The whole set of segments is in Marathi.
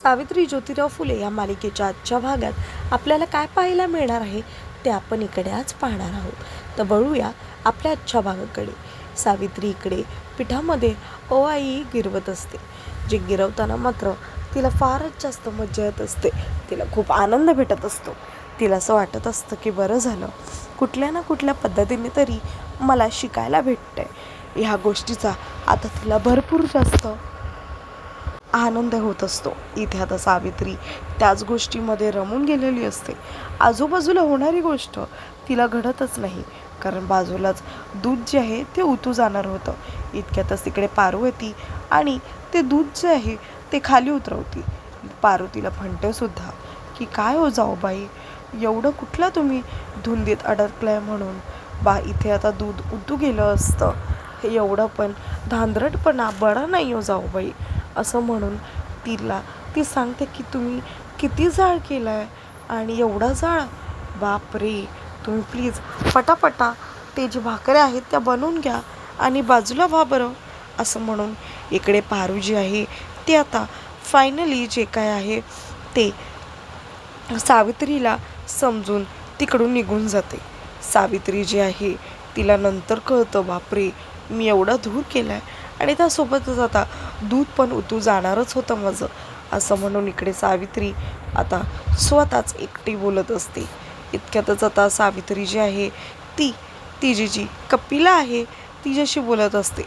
सावित्री ज्योतिराव फुले या मालिकेच्या आजच्या भागात आपल्याला काय पाहायला मिळणार आहे ते आपण इकडे आज पाहणार आहोत. तर वळूया आपल्या आजच्या भागाकडे. सावित्री इकडे पिठामध्ये ओवाई गिरवत असते. जे गिरवताना मात्र तिला फारच जास्त मजा येत असते. तिला खूप आनंद भेटत असतो. तिला असं वाटत असतं की बरं झालं, कुठल्या ना कुठल्या पद्धतीने तरी मला शिकायला भेटतंय. ह्या गोष्टीचा आता तिला भरपूर जास्त आनंद होत असतो. इथे आता सावित्री त्याच गोष्टीमध्ये रमून गेलेली असते. आजूबाजूला होणारी गोष्ट तिला घडतच नाही, कारण बाजूलाच दूध जे आहे ते उतू जाणार होतं. इतक्यातच तिकडे पारू येते आणि ते दूध जे आहे ते खाली उतरवते. पारू तिला म्हणते सुद्धा की काय हो जाऊ बाई, एवढं कुठलं तुम्ही धुंदीत अडकलाय म्हणून. इथे आता दूध उतू गेलं असतं. हे एवढं पण धांदरटपणा बरं नाही हो जाऊ बाई, असं म्हणून ती सांगते की तुम्ही किती जाळ केला आहे आणि एवढा जाळ, बापरे. तुम्ही प्लीज पटापटा ते जे भाकऱ्या आहेत त्या बनवून घ्या आणि बाजूला व्हा बरं, असं म्हणून इकडे पारू जी आहे ती आता फायनली जे काय आहे ते सावित्रीला समजून तिकडून निघून जाते. सावित्री जी आहे तिला नंतर कळतं, बापरे, मी एवढा धूर केला आहे आणि त्यासोबतच आता दूध पण उतू जाणारच होतं माझं, असं म्हणून इकडे सावित्री आता स्वतःच एकटी बोलत असते. इतक्यातच आता सावित्री जी आहे ती तिची जी कपिला आहे तिच्याशी बोलत असते.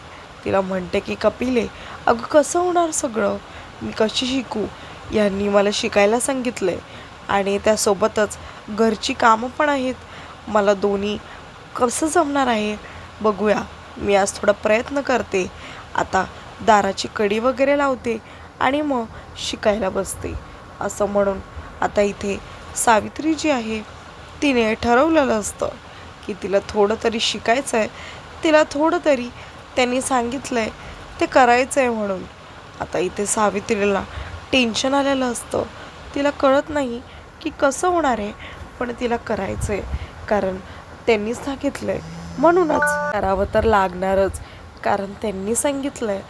तिला म्हणते की कपिले, अगं कसं होणार सगळं, मी कशी शिकू, यांनी मला शिकायला सांगितलं आहे आणि त्यासोबतच घरची कामं पण आहेत, मला दोन्ही कसं जमणार आहे, बघूया. मी आज थोडा प्रयत्न करते, आता दाराची कडी वगैरे लावते आणि मग शिकायला बसते, असं म्हणून आता इथे सावित्री जी आहे तिने ठरवलेलं असतं की तिला थोडं तरी शिकायचं आहे, तिला थोडं तरी त्यांनी सांगितलं आहे ते करायचं आहे म्हणून. आता इथे सावित्रीला टेन्शन आलेलं असतं. तिला कळत नाही की कसं होणार आहे, पण तिला करायचं आहे, कारण त्यांनी सांगितलं आहे म्हणूनच करावं तर लागणारच, कारण त्यांनी सांगितलं आहे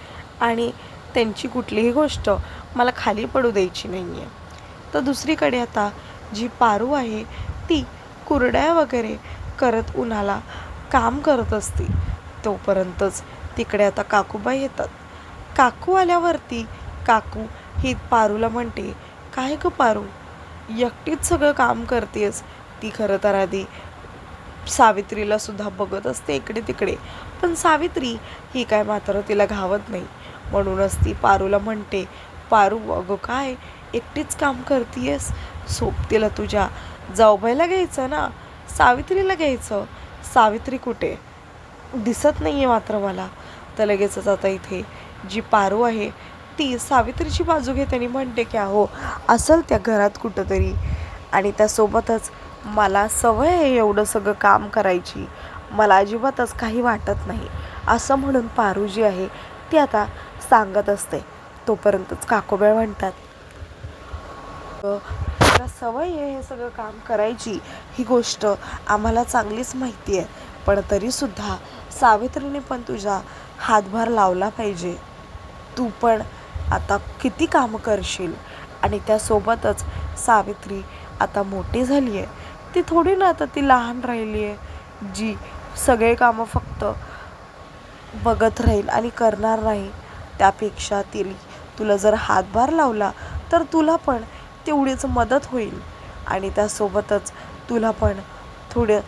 आणि त्यांची कुठलीही गोष्ट मला खाली पडू द्यायची नाही आहे. तर दुसरीकडे आता जी पारू आहे ती कुरड्या वगैरे करत उन्हाला काम करत असते. तोपर्यंतच तिकडे आता काकूबाई येतात. काकू आल्यावरती काकू ही पारूला म्हणते, काय गं पारू, एकटीच सगळं काम करतेस. ती खरं तर आधी सावित्रीला सुद्धा बघत असते इकडे तिकडे, पण सावित्री ही काय मात्र तिला घावत नाही. म्हणूनच ती पारूला म्हणते, पारू अगं काय एकटीच काम करतीयस, सोबतीला तुझ्या जाऊबाईला घ्यायचं ना, सावित्रीला घ्यायचं. सावित्री कुठे दिसत नाही आहे मात्र मला. तर लगेचच आता इथे जी पारू आहे ती सावित्रीची बाजू घेते आणि म्हणते की अहो असेल त्या घरात कुठंतरी, आणि त्यासोबतच मला सवय आहे एवढं सगळं काम करायची, मला अजिबातच काही वाटत नाही, असं म्हणून पारू जी आहे ती आता सांगत असते. तोपर्यंतच काकोबाई म्हणतात, तुला सवय आहे हे सगळं काम करायची, ही गोष्ट आम्हाला चांगलीच माहिती आहे, पण तरीसुद्धा सावित्रीने पण तुझा हातभार लावला पाहिजे. तू पण आता किती कामं करशील, आणि त्यासोबतच सावित्री आता मोठी झाली आहे, ती थोडी ना आता ती लहान राहिली आहे जी सगळे कामं फक्त बघत राहील आणि करणार नाही. त्यापेक्षा तुला जर हातभार लावला तर तुला पण तेवढीच मदत होईल आणि त्यासोबतच तुला पण थोडे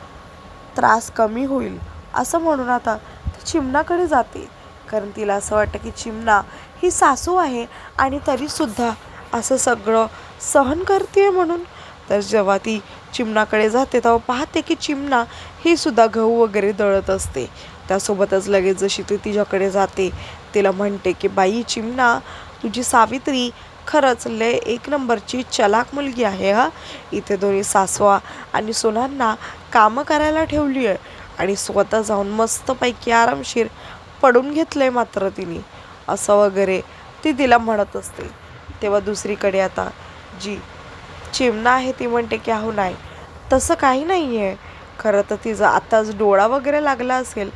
त्रास कमी होईल, असं म्हणून आता ती चिमणाकडे जाते. कारण तिला असं वाटतं की चिमणा ही सासू आहे आणि तरीसुद्धा असं सगळं सहन करते म्हणून. तर जेव्हा ती चिमणाकडे जाते तेव्हा पाहते की चिमणा ही सुद्धा गहू वगैरे दळत असते. त्यासोबतच लगेच जशी ती तिच्याकडे जाते तिला म्हणते की बाई चिमणा, तुझी सावित्री खरंच लय एक नंबरची चलाक मुलगी आहे हा. इथे दोन्ही सासवा आणि सुनांना कामं करायला ठेवली आहे आणि स्वतः जाऊन मस्तपैकी आरामशीर पडून घेतलंय मात्र तिने, असं वगैरे ती तिला म्हणत असते. तेव्हा दुसरीकडे आता जी चिमणा आहे ती म्हणते की अहो नाही, तसं काही नाही आहे, खरं तर तिचा आताच डोळा वगैरे लागला असेल,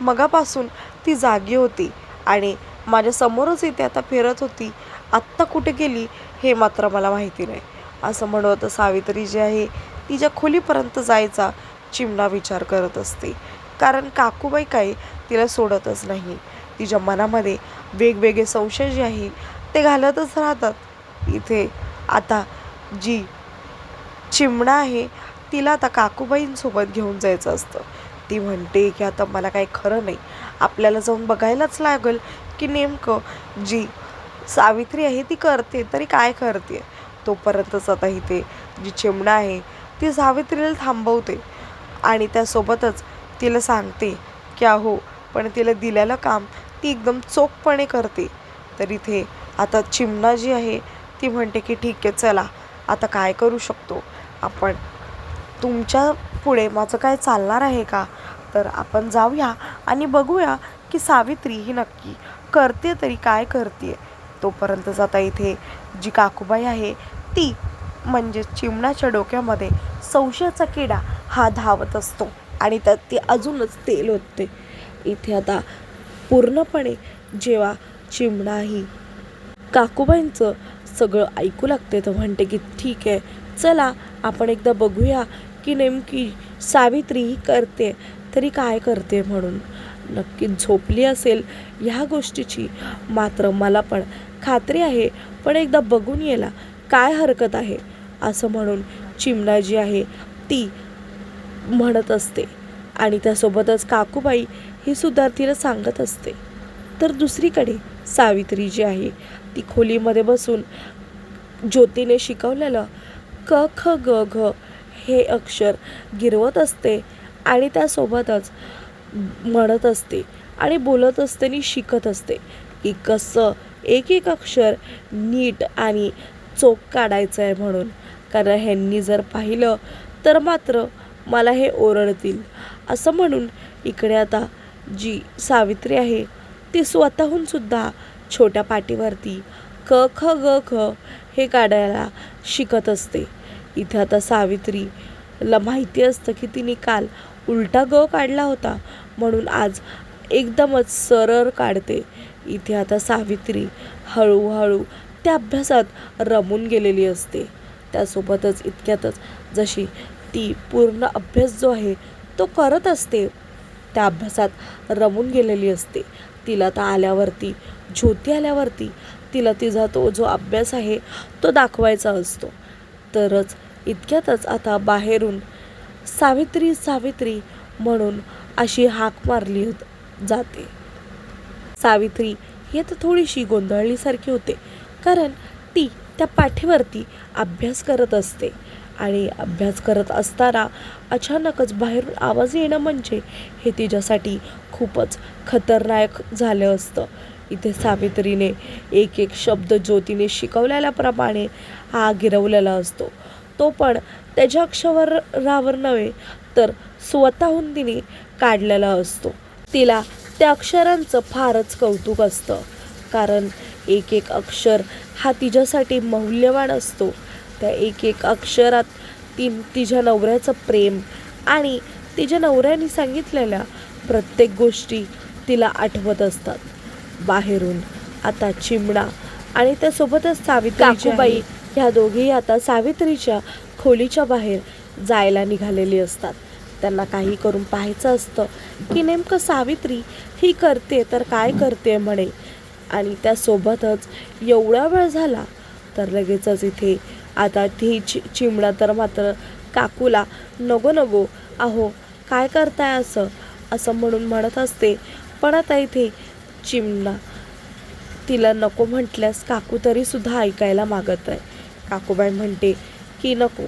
मगापासून ती जागी होती आणि माझ्यासमोरच इथे आता फिरत होती आत्ता कुठे गेली हे मात्र मला माहिती नाही, असं म्हणत सावित्री जी आहे तिच्या खोलीपर्यंत जायचा चिमणा विचार करत असते. कारण काकूबाई काय तिला सोडतच नाही. तिच्या मनामध्ये वेगवेगळे संशय जे आहे ते घालतच राहतात. इथे आता जी चिमणा आहे तिला आता काकूबाईंसोबत घेऊन जायचं असतं. ती म्हणते की आता मला काही खरं नाही, आपल्याला जाऊन बघायलाच लागेल की नेमकं जी सावित्री आहे ती करते तरी काय करते. तोपर्यंतच आता इथे जी चिमणा आहे ती सावित्रीला थांबवते आणि त्यासोबतच तिला सांगते की अहो पण तिला दिलेलं काम ती एकदम चोखपणे करते. तर इथे आता चिमणा जी आहे ती म्हणते की ठीक आहे, चला आता काय करू शकतो आपण, तुमच्या पुढे माझं काय चालणार आहे का, तर आपण जाऊया आणि बघूया की सावित्री ही नक्की करते तरी काय करते. तोपर्यंतच आता इथे जी काकूबाई आहे ती म्हणजे चिमणाच्या डोक्यामध्ये संशयाचा किडा हा धावत असतो आणि त्यात ती अजूनच तेल होते. इथे आता पूर्णपणे जेव्हा चिमणा ही काकूबाईंचं सगळं ऐकू लागते तर म्हणते की ठीक आहे, चला आपण एकदा बघूया की नेमकी सावित्री ही करते तरी काय करते म्हणून. नक्कीच झोपली असेल ह्या गोष्टीची मात्र मला पण खात्री आहे, पण एकदा बघून यायला काय हरकत आहे, असं म्हणून चिमणा जी आहे ती म्हणत असते आणि त्यासोबतच काकूबाई ही सुद्धा तिला सांगत असते. तर दुसरीकडे सावित्री जी आहे ती खोलीमध्ये बसून ज्योतीने शिकवलेलं क ख ग घ हे अक्षर गिरवत असते आणि त्यासोबतच म्हणत असते आणि बोलत असते आणि शिकत असते की कसं एक एक अक्षर नीट आणि चोख काढायचं आहे म्हणून. कारण ह्यांनी जर पाहिलं तर मात्र मला हे ओरडतील, असं म्हणून इकडे आता जी सावित्री आहे ती स्वतःहून सुद्धा छोट्या पाटीवरती क ख ग ख हे काढायला शिकत असते. इथे आता सावित्रीला माहिती असतं की तिने काल उलटा ग काढला होता म्हणून आज एकदमच सरळ काढते. इथे आता सावित्री हळूहळू त्या अभ्यासात रमून गेलेली असते. त्यासोबतच इतक्यातच जशी ती पूर्ण अभ्यास जो आहे तो करत असते, त्या अभ्यासात रमून गेलेली असते. तिला तर आल्यावरती ज्योती आल्यावरती तिला तिचा तो जो अभ्यास आहे तो दाखवायचा असतो. तरच इतक्यातच आता बाहेरून सावित्री सावित्री म्हणून अशी हाक मारली जाते. सावित्री ही आता थोडीशी गोंधळलीसारखी होते, कारण ती त्या पाठीवरती अभ्यास करत असते आणि अभ्यास करत असताना अचानकच बाहेरून आवाज येणं म्हणजे हे तिच्यासाठी खूपच खतरनाक झालं असतं. इथे सावित्रीने एक एक शब्द ज्योतीने शिकवलेल्याप्रमाणे हा गिरवलेला असतो, तो पण त्याच्या अक्षरावर नव्हे तर स्वतःहून तिने काढलेला असतो. तिला त्या अक्षरांचं फारच कौतुक असतं, कारण एक एक अक्षर हा तिच्यासाठी मौल्यवान असतो. त्या एक एक अक्षरात तिच्या नवऱ्याचं प्रेम आणि तिच्या नवऱ्याने सांगितलेल्या प्रत्येक गोष्टी तिला आठवत असतात. बाहेरून आता चिमणा आणि त्यासोबतच सावित्री काकूबाई ह्या दोघेही आता सावित्रीच्या खोलीच्या बाहेर जायला निघालेली असतात. त्यांना काही करून पाहायचं असतं की नेमकं सावित्री ही करते तर काय करते म्हणे. आणि त्यासोबतच एवढा वेळ झाला तर लगेचच इथे आता ती चिमणा तर मात्र काकूला नको नको अहो काय करताय असं असं म्हणून म्हणत असते. पण आता इथे चिमणा तिला नको म्हटल्यास काकू तरीसुद्धा ऐकायला मागत आहे. काकूबाई म्हणते की नको.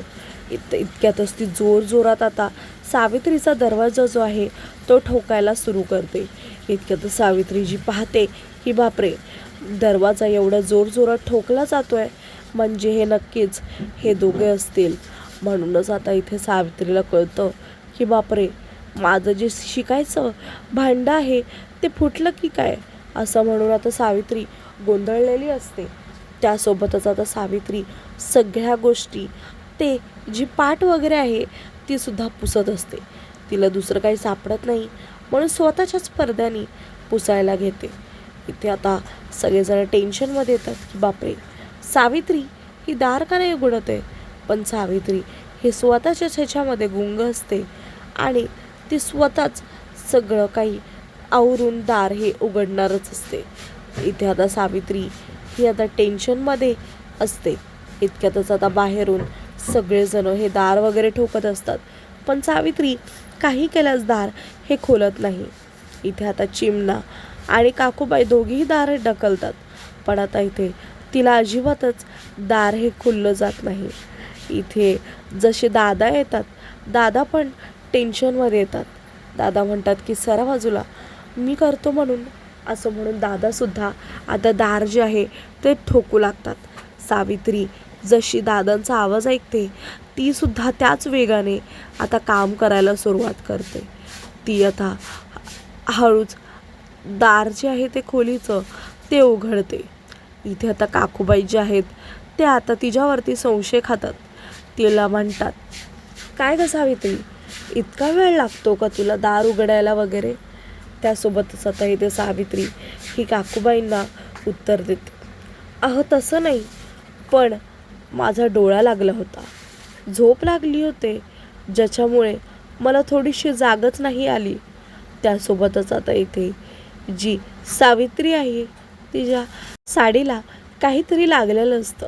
इतक्यातच ती जोरात आता सावित्रीचा दरवाजा जो आहे तो ठोकायला सुरू करते. इतक्यातच सावित्री जी पाहते की बापरे, दरवाजा एवढा जोरात ठोकला जातोय म्हणजे हे नक्कीच हे दोघे असतील. म्हणूनच आता इथे सावित्रीला कळतं की बापरे, माझं जे शिकायचं भांडं आहे ते फुटलं की काय, असं म्हणून आता सावित्री गोंधळलेली असते. त्यासोबतच आता सावित्री सगळ्या गोष्टी ते जी पाट वगैरे आहे ती सुद्धा पुसत असते. तिला दुसरं काही सापडत नाही म्हणून स्वतःच्याच पडद्याने पुसायला घेते. इथे आता सगळेजण टेन्शनमध्ये येतात की बापरे, सावित्री ही दार का नाही उघडत आहे. पण सावित्री ही स्वतःच्याच ह्याच्यामध्ये गुंग असते आणि ती स्वतःच सगळं काही आवरून दार हे उघडणारच असते. इथे आता सावित्री ही आता टेन्शनमध्ये असते. इतक्यातच आता बाहेरून सगळेजण हे दार वगैरे ठोकत असतात, पण सावित्री काही केल्यास दार हे खोलत नाही. इथे आता चिमणा आणि काकूबाई दोघीही दार ढकलतात, पण आता इथे तिला अजिबातच दार हे खुललं जात नाही. इथे जसे दादा येतात, दादा पण टेन्शनमध्ये येतात. दादा म्हणतात की सरा बाजूला, मी करतो म्हणून. असं म्हणून दादासुद्धा आता दार जे आहे ते ठोकू लागतात. सावित्री जशी दादांचा आवाज ऐकते, ती सुद्धा त्याच वेगाने आता काम करायला सुरुवात करते. ती आता हळूच दार जे आहे ते खोलीचं ते उघडते. इथे आता काकूबाई जे आहेत ते आता तिच्यावरती संशय खातात. तिला म्हणतात, काय ग सावित्री, इतका वेळ लागतो का तुला दार उघडायला वगैरे. त्यासोबतच आता इथे सावित्री ही काकूबाईंना उत्तर देते, तसं नाही, पण माझा डोळा लागला होता, झोप लागली होते, ज्याच्यामुळे मला थोडीशी जागच नाही आली. त्यासोबतच आता इथे जी सावित्री आहे तिच्या साडीला काहीतरी लागलेलं असतं,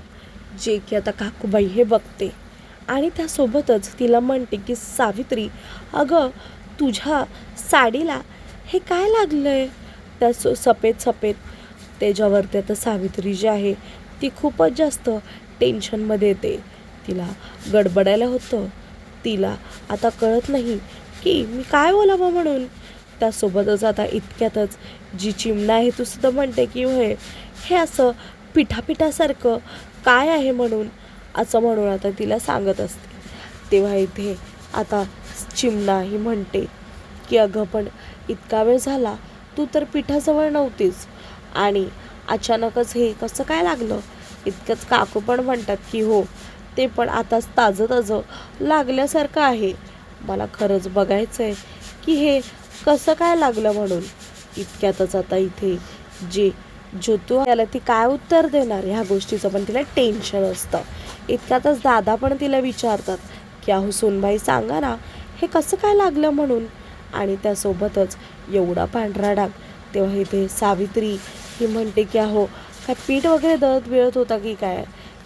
जे की आता काकूबाई हे बघते आणि त्यासोबतच तिला म्हणते की सावित्री, अगं तुझ्या साडीला हे काय लागलंय. त्या सफेद सफेद त्याच्यावरती आता सावित्री जी आहे ती खूपच जास्त टेन्शनमध्ये येते. तिला गडबडायला होतं. तिला आता कळत नाही की मी काय बोलावं म्हणून. त्यासोबतच आता इतक्यातच जी चिमणा आहे ती सुद्धा म्हणते की होय, हे असं पिठापिठासारखं काय आहे म्हणून, असं म्हणून आता तिला सांगत असते. तेव्हा इथे आता चिमणा ही म्हणते की अगं पण इतका वेळ झाला, तू तर पिठाजवळ नव्हतीस आणि अचानकच हे कसं काय लागलं. इतकंच काकू पण म्हणतात की हो, ते पण आताच ताजं ताजं लागल्यासारखं आहे, मला खरंच बघायचं आहे की हे कसं काय लागलं म्हणून. इतक्यातच आता इथे जे ज्योतू त्याला ती काय उत्तर देणार ह्या गोष्टीचं पण तिला टेन्शन असतं. इतक्यातच दादा पण तिला विचारतात की अहो सोनबाई, सांगा ना हे कसं काय लागलं म्हणून. आणि त्यासोबतच एवढा पांढरा डाग. तेव्हा इथे सावित्री ही म्हणते की अहो काय पीठ वगैरे दळत बिळत होता की काय.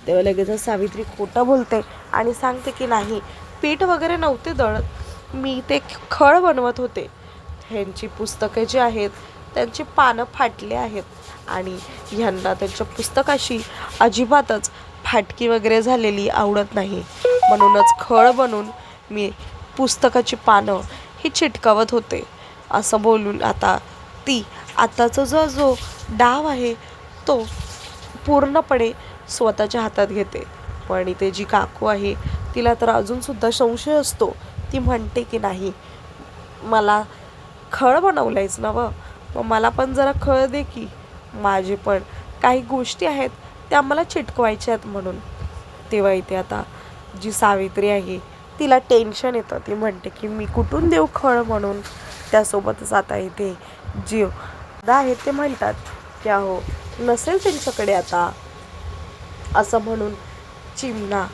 तेव्हा लगेचच सावित्री खोटं बोलते आणि सांगते की नाही, पीठ वगैरे नव्हते दळत, मी ते खळ बनवत होते. ह्यांची पुस्तके जी आहेत त्यांची पानं फाटली आहेत आणि ह्यांना त्यांच्या पुस्तकाशी अजिबातच फाटकी वगैरे झालेली आवडत नाही, म्हणूनच खळ बनवून मी पुस्तकाची पानं ही चिटकवत होते. असं बोलून आता ती आताचा जो डाव आहे तो पूर्णपणे स्वतःच्या हातात घेते. पण इथे जी काकू आहे तिला तर अजूनसुद्धा संशय असतो. ती म्हणते की नाही, मला खळ बनवलंयस ना व, मग मला पण जरा खळ दे की, माझे पण काही गोष्टी आहेत त्या मला चिटकवायच्या आहेत म्हणून. तेव्हा इथे आता जी सावित्री आहे तिला टेन्शन येतं. ती म्हणते की मी कुठून देऊ खळ म्हणून. त्यासोबतच आता इथे जी आहेत ते म्हणतात की अहो नसेल त्यांच्याकडे आता. असं म्हणून चिमणा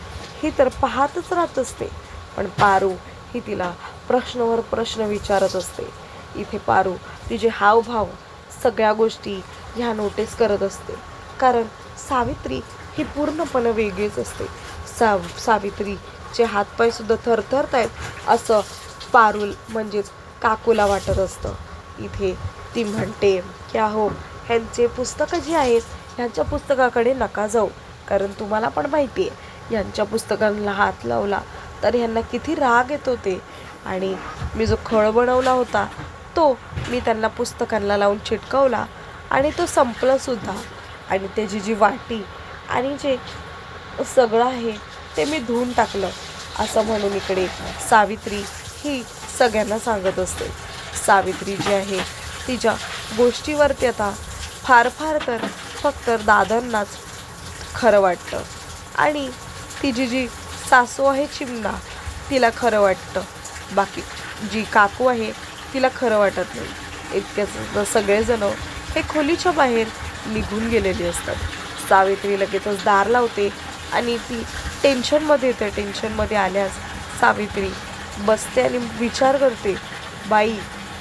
ही तर पाहतच राहत असते, पण पारू ही तिला प्रश्नावर प्रश्न विचारत असते. इथे पारू तिचे हावभाव सगळ्या गोष्टी ह्या नोटीस करत असते, कारण सावित्री ही पूर्णपणे वेगळीच असते. सावित्रीचे हातपायसुद्धा थरथरत आहेत असं पारू म्हणजेच काकूला वाटत असतं. इथे ती म्हणते की अहो ह्यांचे पुस्तकं जी आहेत ह्यांच्या पुस्तकाकडे नका जाऊ, कारण तुम्हाला पण माहिती आहे यांच्या पुस्तकांना हात लावला तर ह्यांना किती राग येतो ते. आणि मी जो खळ बनवला होता तो मी त्यांना पुस्तकांना लावून चिटकवला आणि तो संपलासुद्धा. आणि त्याची जी वाटी आणि जे सगळं आहे ते मी धुवून टाकलं. असं म्हणून इकडे सावित्री ही सगळ्यांना सांगत असते. सावित्री जी आहे तिच्या गोष्टीवरती आता फार फार तर फक्त दादांनाच खरं वाटतं आणि तिची जी सासू आहे चिमणा तिला खरं वाटतं, बाकी जी काकू आहे तिला खरं वाटत नाही. इतक्याच सगळेजण हे खोलीच्या बाहेर निघून गेलेले असतात. सावित्री लगेचच दार लावते आणि ती टेन्शनमध्ये येते. टेन्शनमध्ये आल्यास सावित्री बसते आणि विचार करते, बाई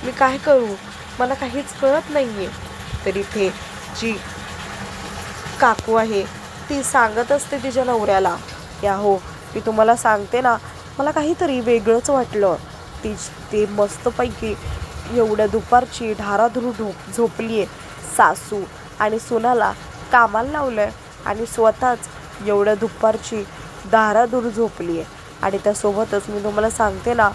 मी काय करू, मला काहीच कळत नाही आहे. तर इथे जी काकू आहे ती सांगत असते तिच्या नवऱ्याला, या हो मी तुम्हाला सांगते ना, मला काहीतरी वेगळंच वाटलं. ते मस्तपैकी एवढ्या दुपारची धाराधुरू झोपली आहे. सासू आणि सुनाला कामाला लावलं आहे आणि स्वतःच एवढ्या दुपारची धाराधूर झोपली आहे. आणि त्यासोबतच मी तुम्हाला सांगते ना,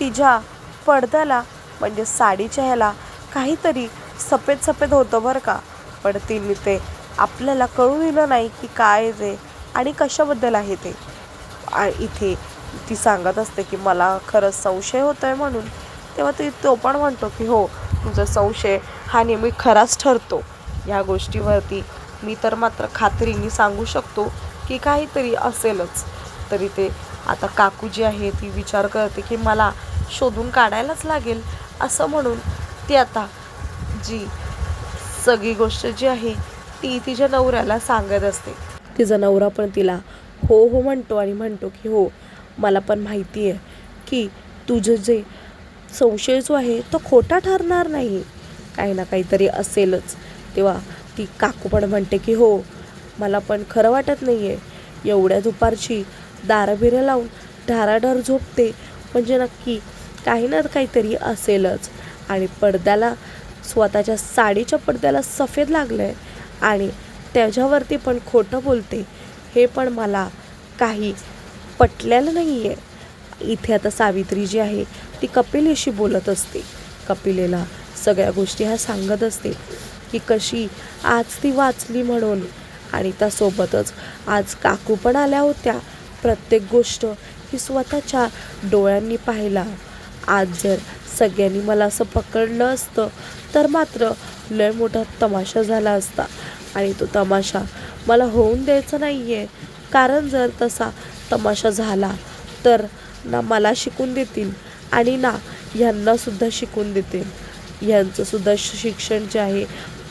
तिच्या पडद्याला म्हणजे साडीच्या ह्याला काहीतरी सफेद सफेद होतं बरं का, पण तिने ते आपल्याला कळू दिलं नाही की काय ते आणि कशाबद्दल आहे ते. इथे ती सांगत असते की मला खरंच संशय होतो आहे म्हणून. तेव्हा तो पण म्हणतो की हो तुझा संशय हा नेहमी खराच ठरतो. या गोष्टीवरती मी तर मात्र खात्रीने सांगू शकतो की काहीतरी असेलच. तरी ते आता काकू जी आहे ती विचार करते की मला शोधून काढायलाच लागेल असं म्हणून ती आता जी सगळी गोष्ट जी आहे ती तिच्या नवऱ्याला सांगत असते. तिचा नवरा पण तिला हो हो म्हणतो आणि म्हणतो की हो मला पण माहिती आहे की तुझं जे संशय जो आहे तो खोटा ठरणार नाही, काही ना काहीतरी असेलच. तेव्हा ती काकू पण म्हणते की हो मला पण खरं वाटत नाही आहे, एवढ्या दुपारची दारं लावून ढाराढार झोपते म्हणजे नक्की काही ना काहीतरी असेलच. आणि पडद्याला स्वतःच्या साडीच्या पडद्याला सफेद लागलं आहे आणि त्याच्यावरती पण खोटं बोलते, हे पण मला काही पटलेलं नाही आहे. इथे आता सावित्री जी आहे ती कपिलेशी बोलत असते. कपिलेला सगळ्या गोष्टी ह्या सांगत असते की कशी आज ती वाचली म्हणून. आणि त्यासोबतच आज काकू पण आल्या होत्या. प्रत्येक गोष्ट ही स्वतःच्या डोळ्यांनी पाहिला. आज जर सगळ्यांनी मला असं पकडलं असतं तर मात्र लय मोठा तमाशा झाला असता आणि तो तमाशा मला होऊन द्यायचा नाही आहे. कारण जर तसा तमाशा झाला तर ना मला शिकून देतील आणि ना ह्यांनासुद्धा शिकून देतील. ह्यांचंसुद्धा शिक्षण जे आहे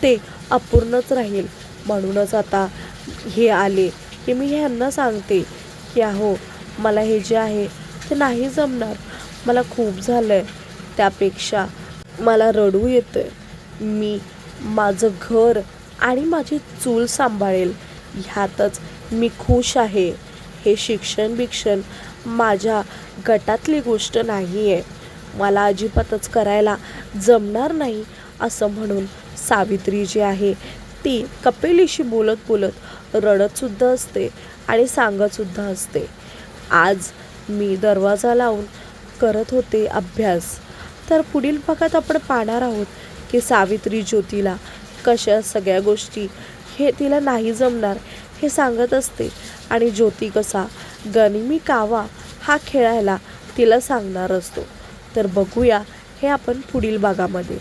ते अपूर्णच राहील. म्हणूनच आता हे आले की मी ह्यांना सांगते की अहो मला हे जे आहे ते नाही जमणार, मला खूप झालं आहे, त्यापेक्षा मला रडू येतं आहे. मी माझं घर आणि माझी चूल सांभाळेल ह्यातच मी खुश आहे. हे शिक्षण माझ्या गटातली गोष्ट नाही आहे, मला अजिबातच करायला जमणार नाही असं म्हणून सावित्री जी आहे ती कपिलेशी बोलत बोलत रडतसुद्धा असते आणि सांगतसुद्धा असते. आज मी दरवाजा लावून करत होते अभ्यास. तर पुढील भागात आपण पाहणार आहोत की सावित्री ज्योतीला कशा सगळ्या गोष्टी हे तिला नाही जमणार हे सांगत असते आणि ज्योती कसा गनिमी कावा हा खेळायला तिला सांगणार असतो. तर बघूया हे आपण पुढील भागामध्ये.